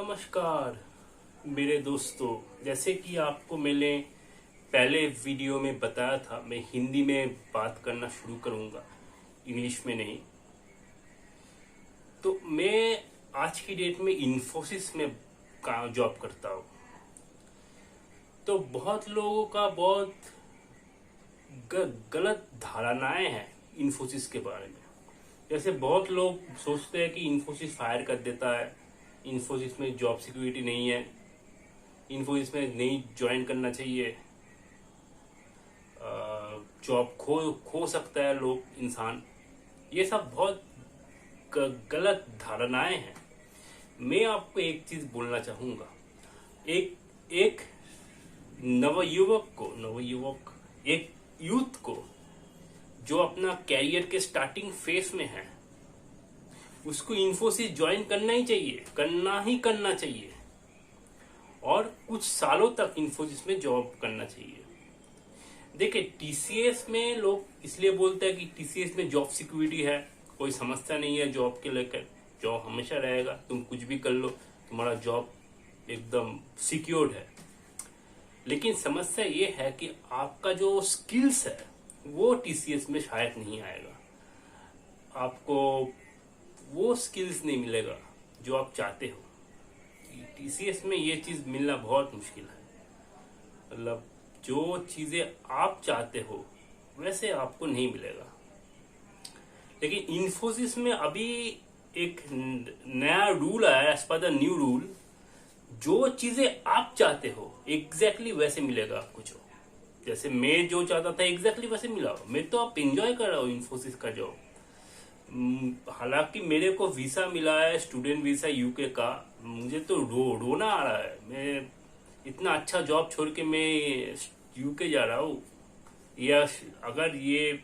नमस्कार मेरे दोस्तों। जैसे कि आपको मैंने पहले वीडियो में बताया था, मैं हिंदी में बात करना शुरू करूंगा, इंग्लिश में नहीं। तो मैं आज की डेट में इन्फोसिस में जॉब करता हूँ। तो बहुत लोगों का बहुत गलत धारणाएं हैं इन्फोसिस के बारे में। जैसे बहुत लोग सोचते हैं कि इन्फोसिस फायर कर देता है, इन्फोसिस में जॉब सिक्योरिटी नहीं है, इन्फोसिस में नहीं ज्वाइन करना चाहिए, जॉब खो सकता है लोग इंसान। ये सब बहुत गलत धारणाएं हैं। मैं आपको एक चीज बोलना चाहूंगा। एक एक एक यूथ को जो अपना कैरियर के स्टार्टिंग फेस में है, उसको इन्फोसिस ज्वाइन करना ही चाहिए और कुछ सालों तक इन्फोसिस में जॉब करना चाहिए। देखिए, टीसीएस में लोग इसलिए बोलते हैं कि टीसीएस में जॉब सिक्योरिटी है, कोई समस्या नहीं है जॉब के लेकर, जॉब हमेशा रहेगा, तुम कुछ भी कर लो, तुम्हारा जॉब एकदम सिक्योर्ड है। लेकिन समस्या ये है कि आपका जो स्किल्स है वो टीसीएस में शायद नहीं आएगा, आपको वो स्किल्स नहीं मिलेगा जो आप चाहते हो। टीसीएस में ये चीज मिलना बहुत मुश्किल है। मतलब जो चीजें आप चाहते हो वैसे आपको नहीं मिलेगा। लेकिन इन्फोसिस में अभी एक नया रूल आया, as per the new rule, जो चीजें आप चाहते हो एग्जैक्टली वैसे मिलेगा आपको। जो जैसे मैं जो चाहता था एग्जैक्टली वैसे मिला। मैं तो आप एंजॉय कर रहा हूँ इन्फोसिस का जॉब। हालांकि मेरे को वीसा मिला है, स्टूडेंट वीसा यूके का। मुझे तो रोना आ रहा है। मैं इतना अच्छा जॉब छोड़ के मैं यूके जा रहा हूँ। या अगर ये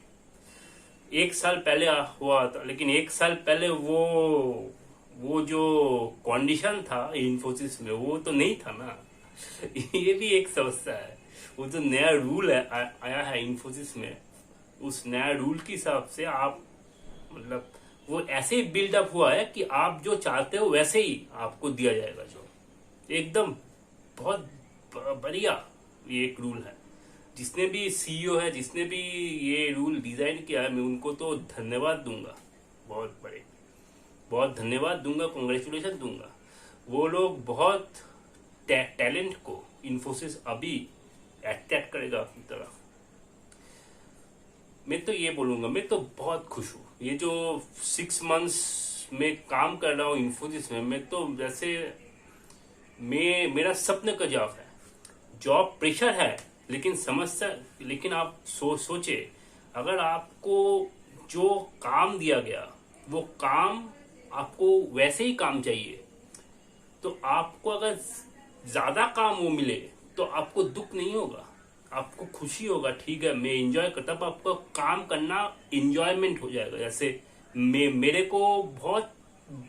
एक साल पहले हुआ था, लेकिन एक साल पहले वो जो कंडीशन था इन्फोसिस में वो तो नहीं था ना। ये भी एक समस्या है। वो जो नया रूल आया है इन्फोसिस में, उस नया रूल के हिसाब से आप मतलब वो ऐसे बिल्डअप हुआ है कि आप जो चाहते हो वैसे ही आपको दिया जाएगा जॉब। एकदम बहुत बढ़िया ये एक रूल है। जिसने भी सीईओ है, जिसने भी ये रूल डिजाइन किया है, मैं उनको तो धन्यवाद दूंगा, बहुत धन्यवाद दूंगा, कांग्रेचुलेशन दूंगा। वो लोग बहुत टैलेंट को इन्फोसिस अभी अट्रैक्ट करेगा अपनी तरफ। मैं तो ये बोलूंगा, मैं तो बहुत खुश हूँ। ये जो 6 मंथ्स में काम कर रहा हूँ इन्फोसिस में, मैं तो जैसे मेरा सपने का जॉब है। जॉब प्रेशर है, लेकिन आप सोचे, अगर आपको जो काम दिया गया वो काम आपको वैसे ही काम चाहिए, तो आपको अगर ज्यादा काम वो मिले तो आपको दुख नहीं होगा, आपको खुशी होगा। ठीक है, मैं एंजॉय करता, तब आपको काम करना एंजॉयमेंट हो जाएगा। जैसे मेरे को बहुत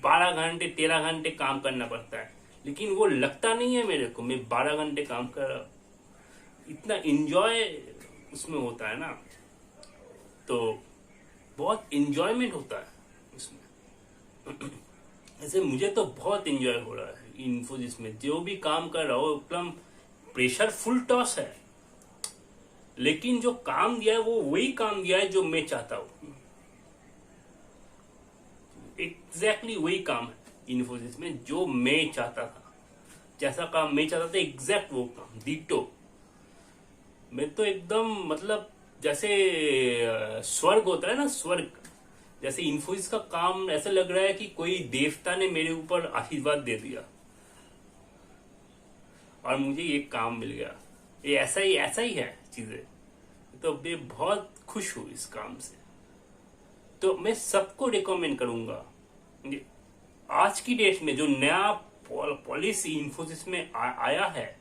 12 घंटे 13 घंटे काम करना पड़ता है, लेकिन वो लगता नहीं है मेरे को मैं 12 घंटे काम कर रहा हूं। इतना एंजॉय उसमें होता है ना, तो बहुत एंजॉयमेंट होता है उसमें। ऐसे मुझे तो बहुत एंजॉय हो रहा है इन्फोसिस में। जो भी काम कर रहा हूँ एकदम प्रेशर फुल टॉस है, लेकिन जो काम दिया है वो वही काम दिया है जो मैं चाहता हूं। एग्जैक्टली वही काम है इन्फोसिस में जो मैं चाहता था। जैसा काम मैं चाहता था एग्जैक्ट वो काम डिटो। मैं तो एकदम मतलब जैसे स्वर्ग होता है ना, स्वर्ग, जैसे इन्फोसिस का काम ऐसा लग रहा है कि कोई देवता ने मेरे ऊपर आशीर्वाद दे दिया और मुझे ये काम मिल गया। ये ऐसा ही है चीजें। तो मैं बहुत खुश हूं इस काम से। तो मैं सबको रिकमेंड करूंगा, आज की डेट में जो नया पॉलिसी इन्फोसिस में आया है,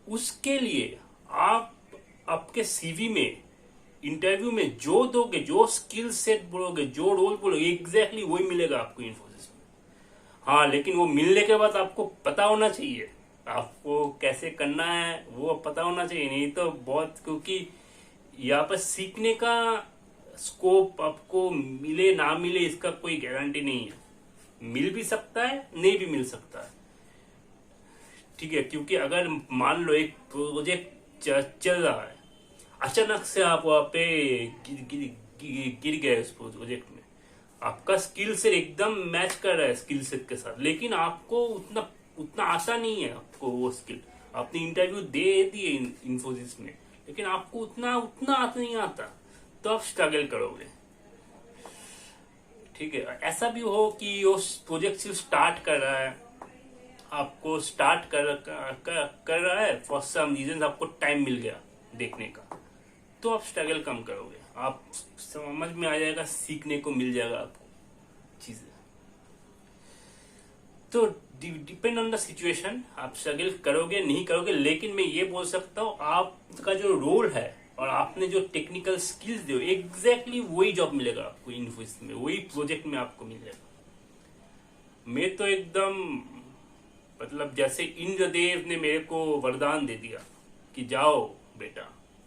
उसके लिए आप आपके सीवी में, इंटरव्यू में जो दोगे, जो स्किल सेट बोलोगे, जो रोल बोलोगे, एग्जैक्टली वही मिलेगा आपको इन्फोसिस में। हाँ, लेकिन वो मिलने के बाद आपको पता होना चाहिए, आपको कैसे करना है वो पता होना चाहिए। नहीं तो बहुत, क्योंकि यहाँ पर सीखने का स्कोप आपको मिले ना मिले इसका कोई गारंटी नहीं है। मिल भी सकता है, नहीं भी मिल सकता है। ठीक है, क्योंकि अगर मान लो एक प्रोजेक्ट चल रहा है, अचानक से आप वहां पे गिर गए उस प्रोजेक्ट में, आपका स्किल सेट एकदम मैच कर रहा है स्किल सेट के साथ, लेकिन आपको उतना उतना आता नहीं है आपको वो स्किल। आपने इंटरव्यू दे दिए इन्फोसिस में, लेकिन आपको उतना उतना नहीं आता, तो आप स्ट्रगल करोगे। ठीक है, ऐसा भी हो कि वो प्रोजेक्ट सिर्फ स्टार्ट कर रहा है, आपको स्टार्ट कर रहा है, फॉर सम रीजन आपको टाइम मिल गया देखने का, तो आप स्ट्रगल कम करोगे, आप समझ में आ जाएगा, सीखने को मिल जाएगा आपको चीजें। तो डिपेंड ऑन द सिचुएशन, आप स्ट्रगल करोगे नहीं करोगे, लेकिन मैं ये बोल सकता हूँ आपका जो रोल है और आपने जो टेक्निकल स्किल्स दिए, एग्जैक्टली वही जॉब मिलेगा आपको इन्फोसिस में, वही प्रोजेक्ट में आपको मिलेगा। मैं तो एकदम मतलब जैसे इंद्रदेव ने मेरे को वरदान दे दिया कि जाओ बेटा,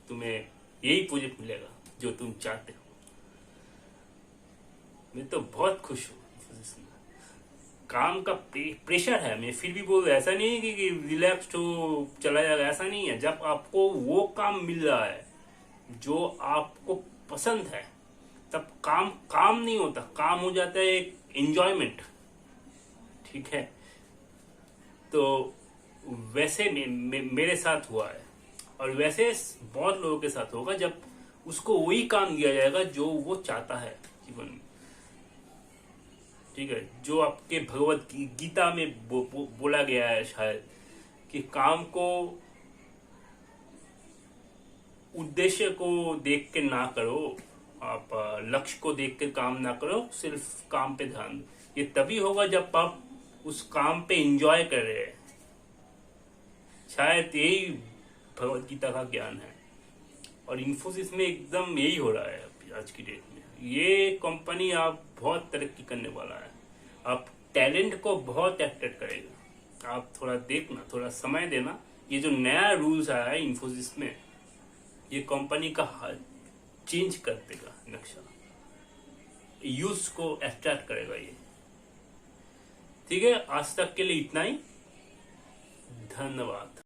तुम्हें यही प्रोजेक्ट मिलेगा जो तुम चाहते हो। मैं तो बहुत खुश हूँ। काम का प्रेशर है, मैं फिर भी बोल रहा, ऐसा नहीं है कि रिलैक्स्ड हो चला जाएगा, ऐसा नहीं है। जब आपको वो काम मिल रहा है जो आपको पसंद है, तब काम काम नहीं होता, काम हो जाता है एक एंजॉयमेंट। ठीक है, तो वैसे मेरे साथ हुआ है, और वैसे बहुत लोगों के साथ होगा, जब उसको वही काम दिया जाएगा जो वो चाहता है जीवन में। ठीक है, जो आपके भगवत गीता में बोला गया है शायद, कि काम को उद्देश्य को देख के ना करो, आप लक्ष्य को देख के काम ना करो, सिर्फ काम पे ध्यान दो। ये तभी होगा जब आप उस काम पे एंजॉय कर रहे हैं। शायद यही भगवत गीता का ज्ञान है, और इन्फोसिस में एकदम यही हो रहा है आज की डेट में। ये कंपनी आप बहुत तरक्की करने वाला है, आप टैलेंट को बहुत अट्रैक्ट करेगा। आप थोड़ा देखना, थोड़ा समय देना, ये जो नया रूल्स आया है इन्फोसिस में, ये कंपनी का चेंज कर देगा नक्शा, यूथ को अट्रैक्ट करेगा ये। ठीक है, आज तक के लिए इतना ही, धन्यवाद।